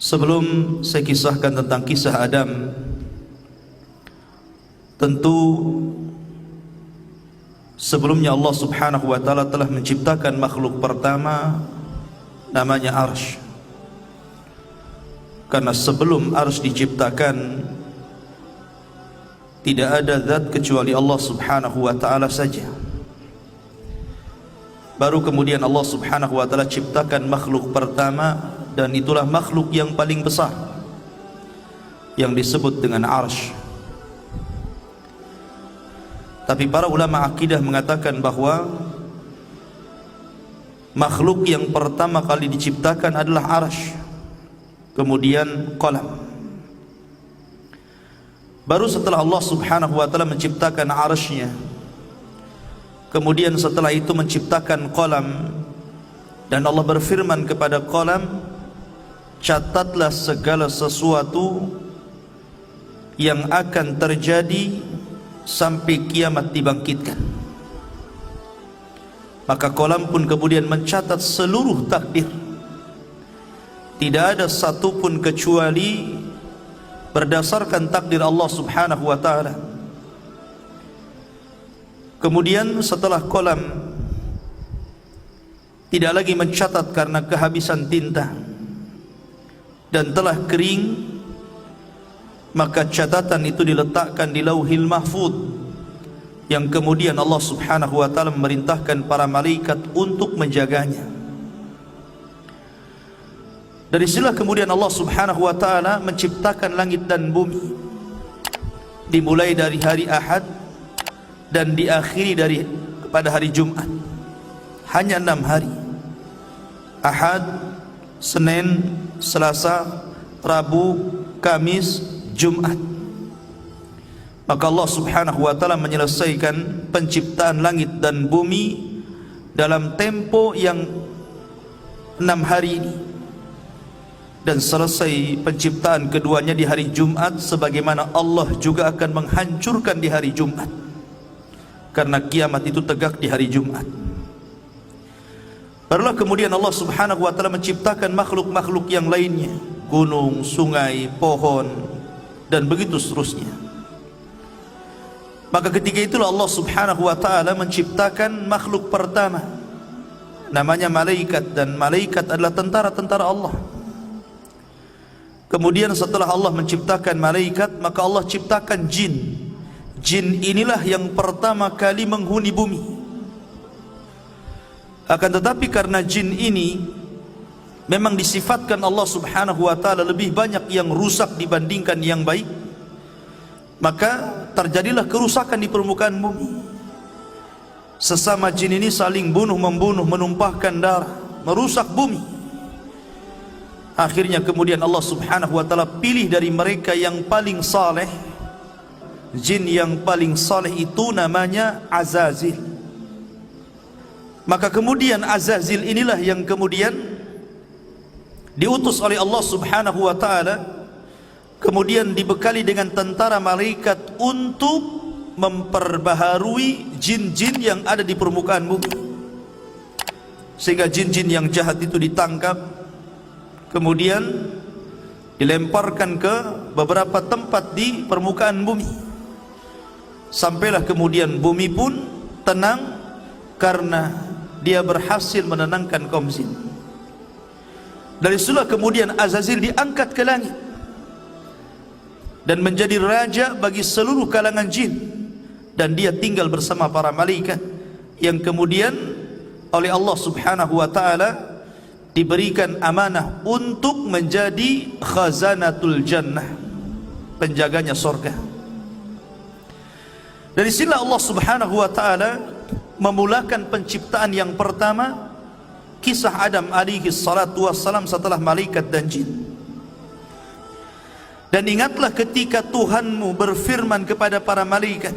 Sebelum saya kisahkan tentang kisah Adam, tentu sebelumnya Allah Subhanahu wa taala telah menciptakan makhluk pertama namanya Arsy. Karena sebelum Arsy diciptakan tidak ada zat kecuali Allah Subhanahu wa taala saja. Baru kemudian Allah Subhanahu wa taala ciptakan makhluk pertama, dan itulah makhluk yang paling besar yang disebut dengan Arsy. Tapi para ulama akidah mengatakan bahwa makhluk yang pertama kali diciptakan adalah Arsy, kemudian qalam. Baru setelah Allah Subhanahu wa taala menciptakan Arsy-nya, kemudian setelah itu menciptakan qalam, dan Allah berfirman kepada qalam, catatlah segala sesuatu yang akan terjadi sampai kiamat dibangkitkan. Maka qalam pun kemudian mencatat seluruh takdir. Tidak ada satupun kecuali berdasarkan takdir Allah Subhanahu wa taala. Kemudian setelah qalam tidak lagi mencatat karena kehabisan tinta dan telah kering, maka catatan itu diletakkan di Lauhil Mahfuz, yang kemudian Allah Subhanahu wa taala memerintahkan para malaikat untuk menjaganya. Dari sinilah kemudian Allah Subhanahu wa taala menciptakan langit dan bumi, dimulai dari hari Ahad dan diakhiri pada hari Jumat. Hanya 6 hari: Ahad, Senin, Selasa, Rabu, Kamis, Jumat. Maka Allah Subhanahu wa taala menyelesaikan penciptaan langit dan bumi dalam tempo yang 6 hari ini, dan selesai penciptaan keduanya di hari Jumat, sebagaimana Allah juga akan menghancurkan di hari Jumat, karena kiamat itu tegak di hari Jumat. Barulah kemudian Allah Subhanahu wa taala menciptakan makhluk-makhluk yang lainnya, gunung, sungai, pohon, dan begitu seterusnya. Maka ketika itulah Allah Subhanahu wa taala menciptakan makhluk pertama, namanya malaikat, dan malaikat adalah tentara-tentara Allah. Kemudian setelah Allah menciptakan malaikat, maka Allah ciptakan jin. Jin inilah yang pertama kali menghuni bumi. Akan tetapi karena jin ini memang disifatkan Allah Subhanahu wa taala lebih banyak yang rusak dibandingkan yang baik, maka terjadilah kerusakan di permukaan bumi. Sesama jin ini saling bunuh-membunuh, menumpahkan darah, merusak bumi. Akhirnya kemudian Allah Subhanahu wa taala pilih dari mereka yang paling saleh. Jin yang paling saleh itu namanya Azazil. Maka kemudian Azazil inilah yang kemudian diutus oleh Allah Subhanahu wa taala, kemudian dibekali dengan tentara malaikat untuk memperbaharui jin-jin yang ada di permukaan bumi, sehingga jin-jin yang jahat itu ditangkap, kemudian dilemparkan ke beberapa tempat di permukaan bumi. Sampailah kemudian bumi pun tenang karena dia berhasil menenangkan kaum jin. Dari situlah kemudian Azazil diangkat ke langit dan menjadi raja bagi seluruh kalangan jin, dan dia tinggal bersama para malaikat yang kemudian oleh Allah Subhanahu wa taala diberikan amanah untuk menjadi khazanatul jannah, penjaganya surga. Dari sinilah Allah Subhanahu wa taala memulakan penciptaan yang pertama, kisah Adam alaihi salatu wassalam setelah malaikat dan jin. Dan ingatlah ketika Tuhanmu berfirman kepada para malaikat,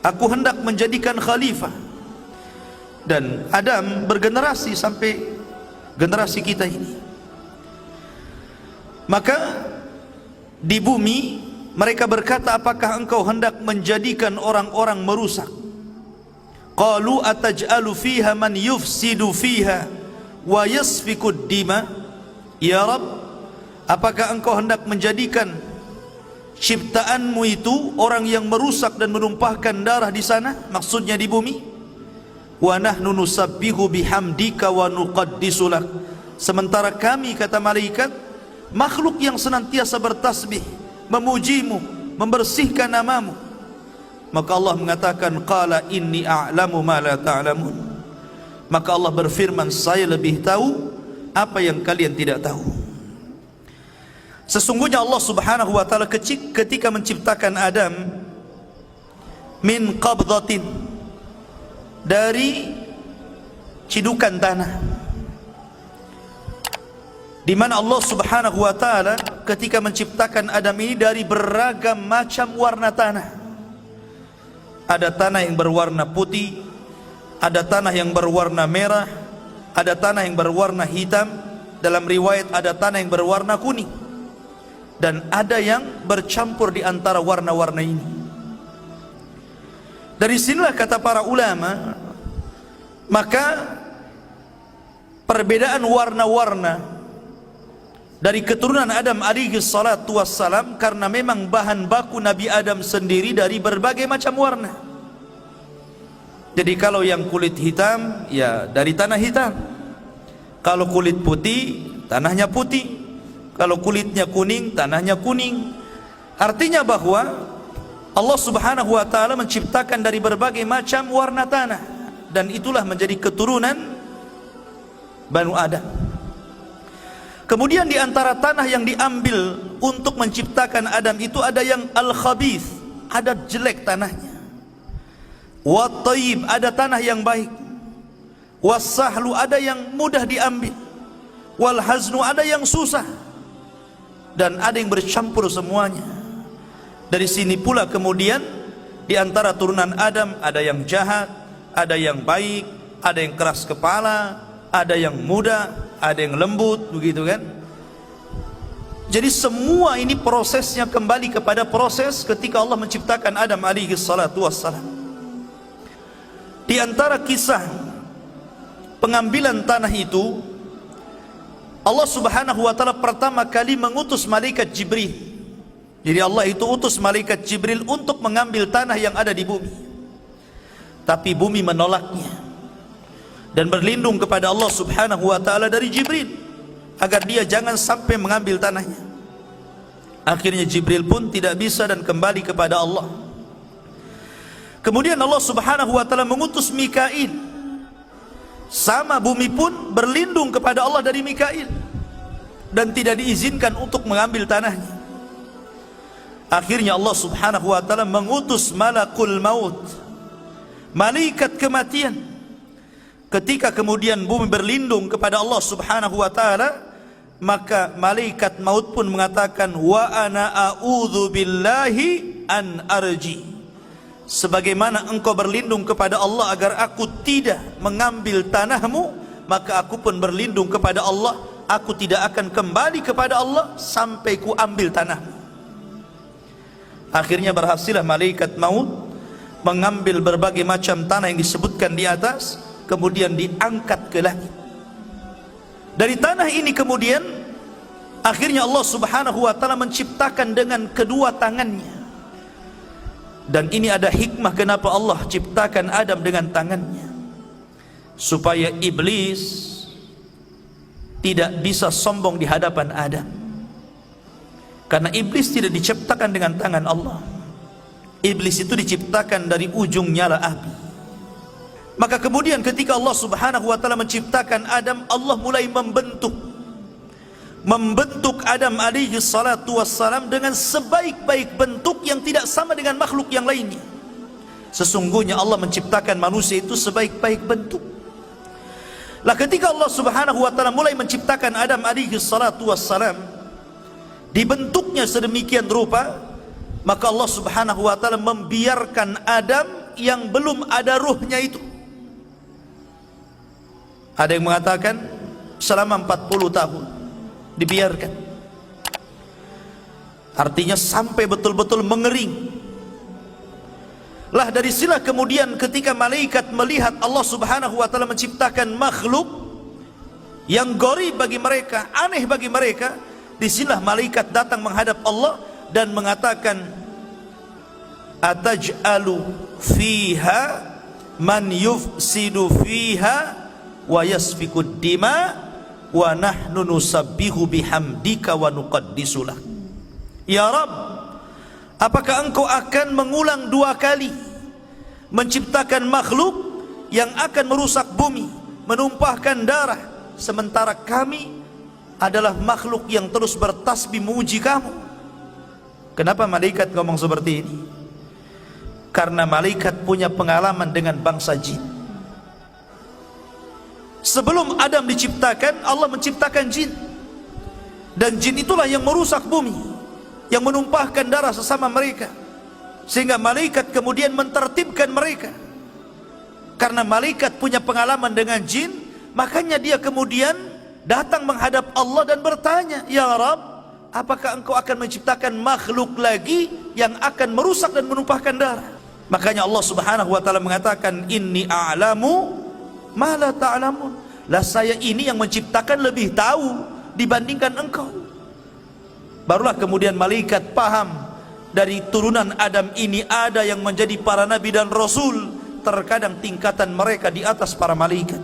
aku hendak menjadikan khalifah. Dan Adam bergenerasi sampai generasi kita ini. Maka di bumi mereka berkata, apakah engkau hendak menjadikan orang-orang merusak? Qalu ataj'alu fiha man yufsidu fiha wa yasfikud dima. Ya Rabb, apakah engkau hendak menjadikan ciptaanmu itu orang yang merusak dan menumpahkan darah di sana, maksudnya di bumi? Wa nahnu nusabbihu bihamdika wa nuqaddisu lak, sementara kami, kata malaikat, makhluk yang senantiasa bertasbih, memujimu, membersihkan namamu. Maka Allah mengatakan, qala inni a'lamu ma la ta'lamun, maka Allah berfirman, saya lebih tahu apa yang kalian tidak tahu. Sesungguhnya Allah subhanahu wa ta'ala ketika menciptakan Adam min qabdatin, dari cidukan tanah, di mana Allah subhanahu wa ta'ala ketika menciptakan Adam ini dari beragam macam warna tanah. Ada tanah yang berwarna putih, ada tanah yang berwarna merah, ada tanah yang berwarna hitam, dalam riwayat ada tanah yang berwarna kuning, dan ada yang bercampur di antara warna-warna ini. Dari sinilah kata para ulama, maka perbedaan warna-warna dari keturunan Adam alaihi salatu wassalam, karena memang bahan baku Nabi Adam sendiri dari berbagai macam warna. Jadi kalau yang kulit hitam, ya dari tanah hitam. Kalau kulit putih, tanahnya putih. Kalau kulitnya kuning, tanahnya kuning. Artinya bahwa Allah subhanahu wa ta'ala menciptakan dari berbagai macam warna tanah, dan itulah menjadi keturunan Banu Adam. Kemudian di antara tanah yang diambil untuk menciptakan Adam itu ada yang al-khabith, ada jelek tanahnya. Wat-tayyib, ada tanah yang baik. Was-sahlu, ada yang mudah diambil. Wal-haznu, ada yang susah. Dan ada yang bercampur semuanya. Dari sini pula kemudian di antara turunan Adam ada yang jahat, ada yang baik, ada yang keras kepala, ada yang muda, ada yang lembut, begitu kan? Jadi semua ini prosesnya kembali kepada proses ketika Allah menciptakan Adam alaihi salatu wassalam. Di antara kisah pengambilan tanah itu, Allah subhanahu wa ta'ala pertama kali mengutus malaikat Jibril. Jadi Allah itu utus malaikat Jibril untuk mengambil tanah yang ada di bumi. Tapi bumi menolaknya dan berlindung kepada Allah subhanahu wa ta'ala dari Jibril agar dia jangan sampai mengambil tanahnya. Akhirnya Jibril pun tidak bisa dan kembali kepada Allah. Kemudian Allah subhanahu wa ta'ala mengutus Mikail. Sama bumi pun berlindung kepada Allah dari Mikail dan tidak diizinkan untuk mengambil tanahnya. Akhirnya Allah subhanahu wa ta'ala mengutus malakul maut, malaikat kematian. Ketika kemudian bumi berlindung kepada Allah subhanahu wa ta'ala, maka malaikat maut pun mengatakan, wa ana a'udzu billahi an arji, sebagaimana engkau berlindung kepada Allah agar aku tidak mengambil tanahmu, maka aku pun berlindung kepada Allah, aku tidak akan kembali kepada Allah sampai ku ambil tanahmu. Akhirnya berhasillah malaikat maut mengambil berbagai macam tanah yang disebutkan di atas, kemudian diangkat ke langit. Dari tanah ini kemudian akhirnya Allah subhanahu wa ta'ala menciptakan dengan kedua tangannya. Dan ini ada hikmah kenapa Allah ciptakan Adam dengan tangannya, supaya iblis tidak bisa sombong di hadapan Adam. Karena iblis tidak diciptakan dengan tangan Allah. Iblis itu diciptakan dari ujung nyala api. Maka kemudian ketika Allah subhanahu wa ta'ala menciptakan Adam, Allah mulai membentuk Adam alaihi salatu wassalam dengan sebaik-baik bentuk yang tidak sama dengan makhluk yang lainnya. Sesungguhnya Allah menciptakan manusia itu sebaik-baik bentuk. Lah ketika Allah subhanahu wa ta'ala mulai menciptakan Adam alaihi salatu wassalam, dibentuknya sedemikian rupa, maka Allah subhanahu wa ta'ala membiarkan Adam yang belum ada ruhnya itu. Ada yang mengatakan selama 40 tahun dibiarkan, artinya sampai betul-betul mengering. Lah dari sinilah kemudian ketika malaikat melihat Allah subhanahu wa ta'ala menciptakan makhluk yang gharib bagi mereka, aneh bagi mereka, Disinilah malaikat datang menghadap Allah dan mengatakan, ataj'alu fiha man yufsidu fiha wa yasfikud dima wa nahnu nusabbihu bihamdika wa nuqaddisulah. Ya Rabb, apakah engkau akan mengulang 2 kali menciptakan makhluk yang akan merusak bumi, menumpahkan darah, sementara kami adalah makhluk yang terus bertasbih memuji kamu? Kenapa malaikat ngomong seperti ini? Karena malaikat punya pengalaman dengan bangsa jin. Sebelum Adam diciptakan, Allah menciptakan jin. Dan jin itulah yang merusak bumi, yang menumpahkan darah sesama mereka, sehingga malaikat kemudian mentertibkan mereka. Karena malaikat punya pengalaman dengan jin, makanya dia kemudian datang menghadap Allah dan bertanya, ya Rabb, apakah engkau akan menciptakan makhluk lagi yang akan merusak dan menumpahkan darah? Makanya Allah subhanahu wa ta'ala mengatakan, inni a'lamu ma la ta'lamun. Lah saya ini yang menciptakan lebih tahu dibandingkan engkau. Barulah kemudian malaikat paham, dari turunan Adam ini ada yang menjadi para nabi dan rasul. Terkadang tingkatan mereka di atas para malaikat.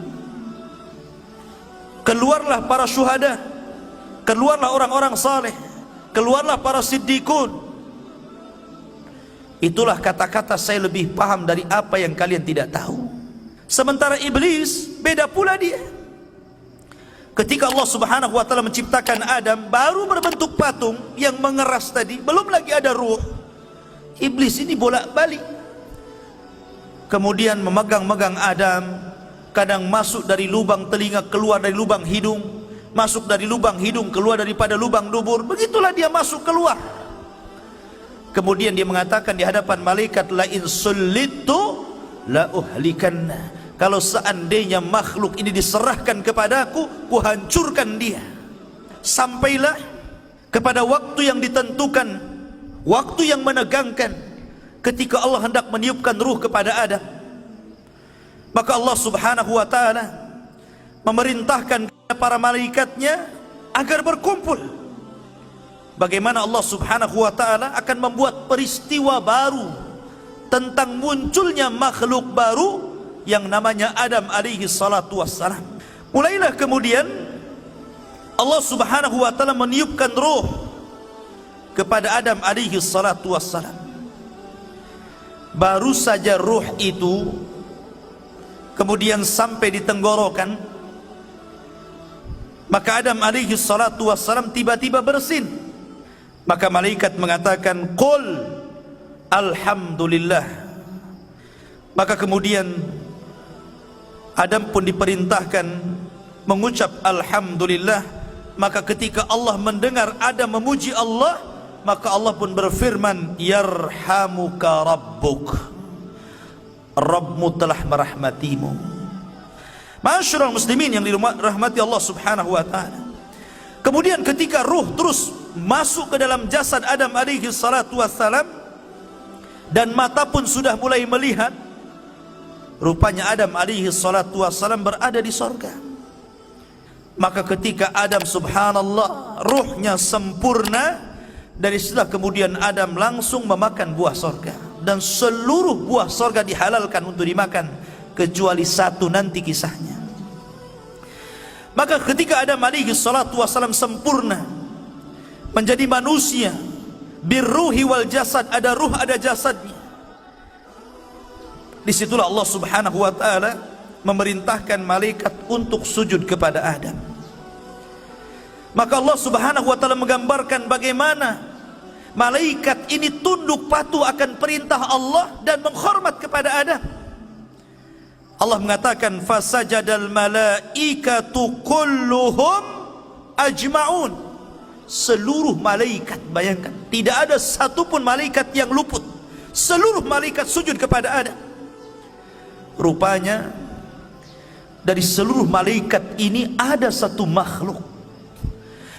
Keluarlah para syuhada, keluarlah orang-orang saleh, keluarlah para siddiqun. Itulah kata-kata saya lebih paham dari apa yang kalian tidak tahu. Sementara iblis beda pula dia. Ketika Allah subhanahu wa ta'ala menciptakan Adam, baru berbentuk patung yang mengeras tadi, belum lagi ada ruh. Iblis ini bolak-balik, kemudian memegang-megang Adam. Kadang masuk dari lubang telinga, keluar dari lubang hidung, masuk dari lubang hidung, keluar daripada lubang dubur. Begitulah dia masuk keluar. Kemudian dia mengatakan di hadapan malaikat, la in sullitu la uhlikanna. Kalau seandainya makhluk ini diserahkan kepadaku, kuhancurkan dia. Sampailah kepada waktu yang ditentukan, waktu yang menegangkan, ketika Allah hendak meniupkan ruh kepada Adam. Maka Allah subhanahu wa ta'ala memerintahkan kepada para malaikatnya agar berkumpul. Bagaimana Allah subhanahu wa ta'ala akan membuat peristiwa baru tentang munculnya makhluk baru yang namanya Adam alaihi salatu wassalam. Mulailah kemudian Allah subhanahu wa ta'ala meniupkan ruh kepada Adam alaihi salatu wassalam. Baru saja ruh itu kemudian sampai di tenggorokan, maka Adam alaihi salatu wassalam tiba-tiba bersin. Maka malaikat mengatakan, qul alhamdulillah. Maka kemudian Adam pun diperintahkan mengucap alhamdulillah. Maka ketika Allah mendengar Adam memuji Allah, maka Allah pun berfirman, yarhamuka rabbuk, Rabbmu telah merahmatimu. Ma'asyiral muslimin yang dirahmati Allah subhanahu wa ta'ala. Kemudian ketika ruh terus masuk ke dalam jasad Adam alaihi salatu wassalam, dan mata pun sudah mulai melihat, rupanya Adam alaihi salatu wassalam berada di sorga. Maka ketika Adam subhanallah ruhnya sempurna, dari setelah kemudian Adam langsung memakan buah sorga. Dan seluruh buah sorga dihalalkan untuk dimakan, kecuali satu, nanti kisahnya. Maka ketika Adam alaihi salatu wassalam sempurna menjadi manusia, birruhi wal jasad, ada ruh ada jasadnya, disitulah Allah subhanahu wa ta'ala memerintahkan malaikat untuk sujud kepada Adam. Maka Allah subhanahu wa ta'ala menggambarkan bagaimana malaikat ini tunduk patuh akan perintah Allah dan menghormat kepada Adam. Allah mengatakan, fasajadal malaikatu kulluhum ajma'un. Seluruh malaikat, bayangkan, tidak ada satupun malaikat yang luput. Seluruh malaikat sujud kepada Adam. Rupanya dari seluruh malaikat ini ada satu makhluk,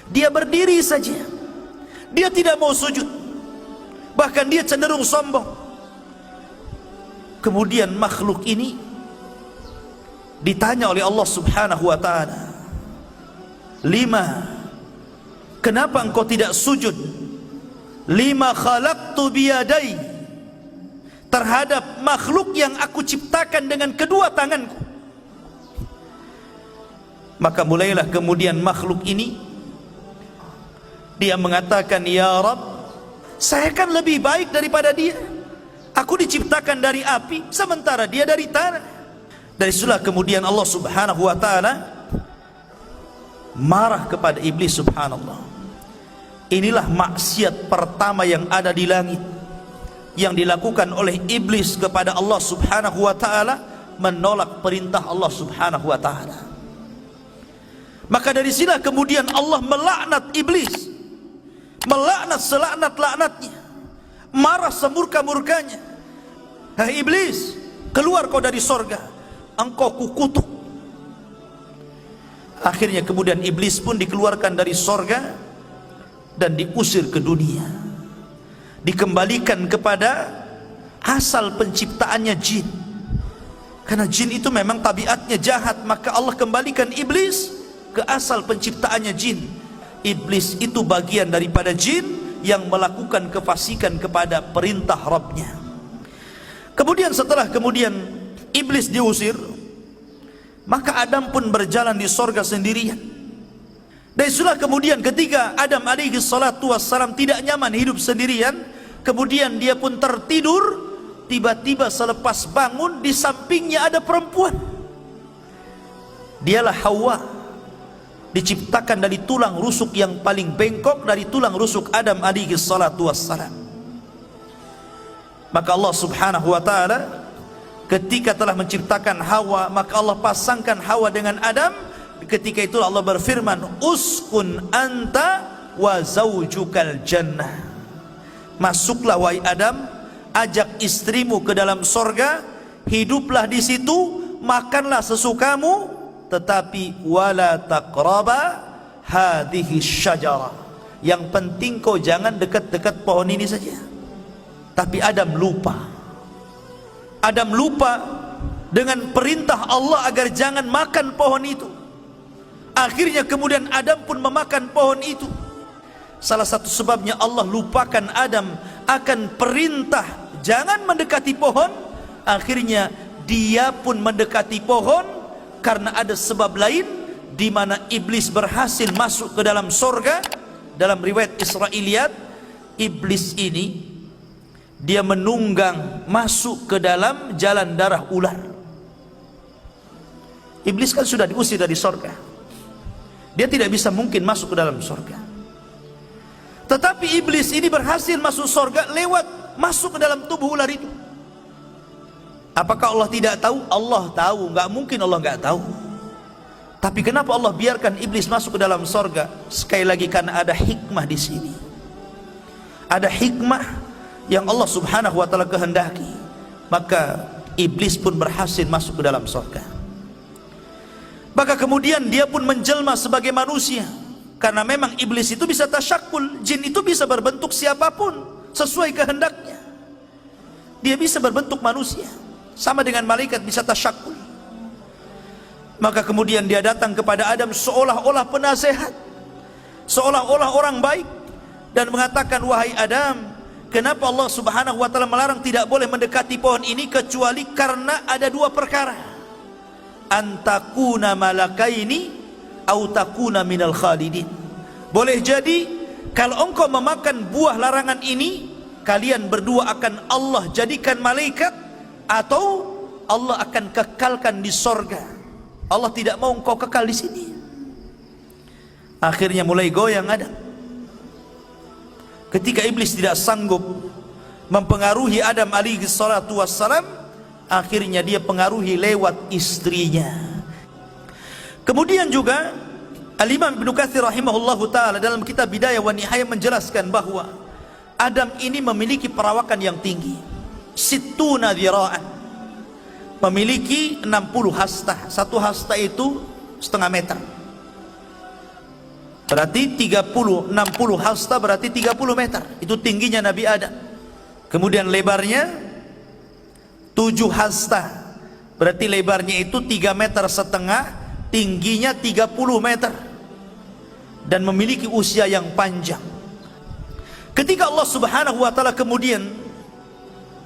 dia berdiri saja, dia tidak mau sujud, bahkan dia cenderung sombong. Kemudian makhluk ini ditanya oleh Allah subhanahu wa ta'ala, lima Kenapa engkau tidak sujud lima khalaqtu biyadai, terhadap makhluk yang aku ciptakan dengan kedua tanganku? Maka mulailah kemudian makhluk ini dia mengatakan, ya Rabb, saya kan lebih baik daripada dia. Aku diciptakan dari api, sementara dia dari tanah. Dari situlah kemudian Allah subhanahu wa ta'ala marah kepada iblis. Subhanallah, inilah maksiat pertama yang ada di langit, yang dilakukan oleh iblis kepada Allah subhanahu wa ta'ala, menolak perintah Allah subhanahu wa ta'ala. Maka dari sinilah kemudian Allah melaknat iblis, melaknat selaknat-laknatnya, marah semurka-murkanya. Hai iblis, keluar kau dari sorga, engkau kukutuk. Akhirnya kemudian iblis pun dikeluarkan dari sorga dan diusir ke dunia, dikembalikan kepada asal penciptaannya, jin. Karena jin itu memang tabiatnya jahat, maka Allah kembalikan iblis ke asal penciptaannya, jin. Iblis itu bagian daripada jin yang melakukan kefasikan kepada perintah Rabbnya. Kemudian setelah kemudian iblis diusir, maka Adam pun berjalan di sorga sendirian. Dan itulah kemudian ketika Adam alaihi salatu wassalam tidak nyaman hidup sendirian, kemudian dia pun tertidur. Tiba-tiba selepas bangun, di sampingnya ada perempuan. Dialah Hawa, diciptakan dari tulang rusuk yang paling bengkok dari tulang rusuk Adam alaihi salatu wassalam. Maka Allah subhanahu wa ta'ala ketika telah menciptakan Hawa, maka Allah pasangkan Hawa dengan Adam. Ketika itu Allah berfirman, uskun anta wa zaujukal jannah, masuklah wahai Adam, ajak istrimu ke dalam sorga, hiduplah di situ, makanlah sesukamu, tetapi wala taqraba hadhihi syajara, yang penting kau jangan dekat-dekat pohon ini saja. Tapi Adam lupa. Adam lupa dengan perintah Allah agar jangan makan pohon itu. Akhirnya kemudian Adam pun memakan pohon itu. Salah satu sebabnya Allah lupakan Adam akan perintah jangan mendekati pohon. Akhirnya dia pun mendekati pohon karena ada sebab lain, di mana iblis berhasil masuk ke dalam sorga. Dalam riwayat Israiliyat, iblis ini dia menunggang masuk ke dalam jalan darah ular. Iblis kan sudah diusir dari sorga, dia tidak bisa mungkin masuk ke dalam sorga. Tetapi iblis ini berhasil masuk sorga lewat masuk ke dalam tubuh ular itu. Apakah Allah tidak tahu? Allah tahu, nggak mungkin Allah nggak tahu. Tapi kenapa Allah biarkan iblis masuk ke dalam sorga? Sekali lagi karena ada hikmah di sini. Ada hikmah yang Allah subhanahu wa ta'ala kehendaki. Maka iblis pun berhasil masuk ke dalam surga. Maka kemudian dia pun menjelma sebagai manusia, karena memang iblis itu bisa tasyakul, jin itu bisa berbentuk siapapun sesuai kehendaknya. Dia bisa berbentuk manusia, sama dengan malaikat bisa tasyakul. Maka kemudian dia datang kepada Adam seolah-olah penasehat, seolah-olah orang baik, dan mengatakan, wahai Adam, kenapa Allah subhanahu wa ta'ala melarang tidak boleh mendekati pohon ini kecuali karena ada dua perkara. Antakuna malakaini au takuna minal khalidin. Boleh jadi kalau engkau memakan buah larangan ini, kalian berdua akan Allah jadikan malaikat, atau Allah akan kekalkan di sorga. Allah tidak mau engkau kekal di sini. Akhirnya mulai goyang Adam. Ketika iblis tidak sanggup mempengaruhi Adam alaihi salatu wassalam, akhirnya dia pengaruhi lewat istrinya. Kemudian juga Al-Imam Ibnu Katsir rahimahullahu ta'ala dalam kitab Bidayah wa Nihayah menjelaskan bahwa Adam ini memiliki perawakan yang tinggi, sittuna dhira'an, memiliki 60 hasta. Satu hasta itu setengah meter, berarti 60 hasta berarti 30 meter. Itu tingginya Nabi Adam. Kemudian lebarnya 7 hasta, berarti lebarnya itu 3,5 meter, tingginya 30 meter. dan memiliki usia yang panjang. Ketika Allah Subhanahu wa taala kemudian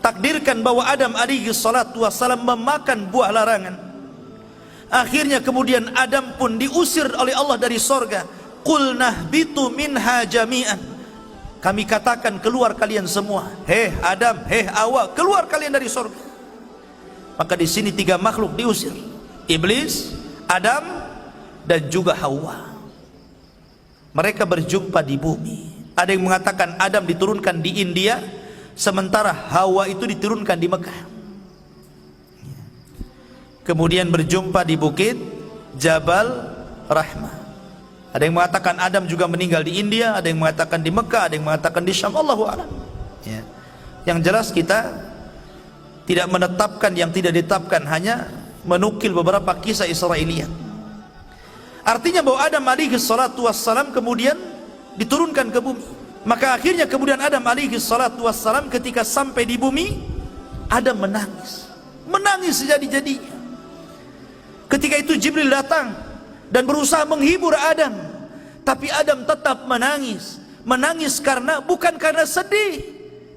takdirkan bahwa Adam alaihi salatu wassalam memakan buah larangan, akhirnya kemudian Adam pun diusir oleh Allah dari sorga. Qulna bitu minha jami'an, kami katakan keluar kalian semua, hei Adam, hei Hawa, keluar kalian dari sorga. Maka di sini tiga makhluk diusir, iblis, Adam, dan juga Hawa. Mereka berjumpa di bumi. Ada yang mengatakan Adam diturunkan di India, sementara Hawa itu diturunkan di Mekah. Kemudian berjumpa di bukit Jabal Rahmah. Ada yang mengatakan Adam juga meninggal di India, ada yang mengatakan di Mekah, ada yang mengatakan di Syam. Allahu a'lam. Ya. Yang jelas kita tidak menetapkan yang tidak ditetapkan, hanya menukil beberapa kisah Israiliyat. Artinya bahwa Adam alaihi salatu wassalam kemudian diturunkan ke bumi. Maka akhirnya kemudian Adam alaihi salatu wassalam ketika sampai di bumi, Adam menangis. Menangis sejadi-jadinya. Ketika itu Jibril datang dan berusaha menghibur Adam, tapi Adam tetap menangis. Menangis karena, bukan karena sedih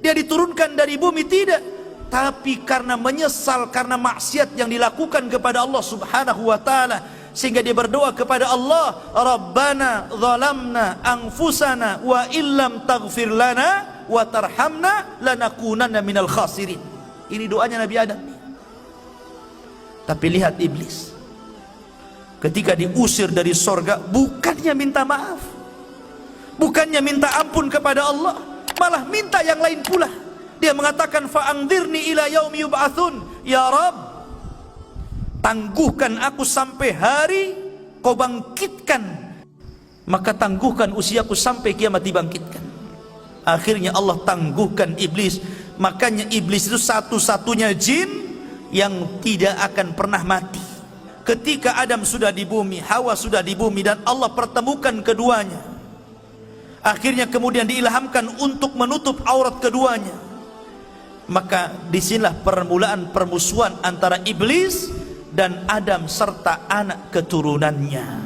dia diturunkan dari bumi, tidak, tapi karena menyesal karena maksiat yang dilakukan kepada Allah Subhanahu wa taala, sehingga dia berdoa kepada Allah, Rabbana zalamna anfusana wa illam taghfir lana wa tarhamna lanakunanna minal khasirin. Ini doanya Nabi Adam. Tapi lihat iblis, ketika diusir dari sorga, bukannya minta maaf, bukannya minta ampun kepada Allah, malah minta yang lain pula. Dia mengatakan, fa'angdirni ila yaumi yub'atsun, ya Rabb, tangguhkan aku sampai hari kau bangkitkan, maka tangguhkan usiaku sampai kiamat dibangkitkan. Akhirnya Allah tangguhkan iblis. Makanya iblis itu satu-satunya jin yang tidak akan pernah mati. Ketika Adam sudah di bumi, Hawa sudah di bumi, dan Allah pertemukan keduanya, akhirnya kemudian diilhamkan untuk menutup aurat keduanya, maka disinilah permulaan permusuhan antara iblis dan Adam serta anak keturunannya.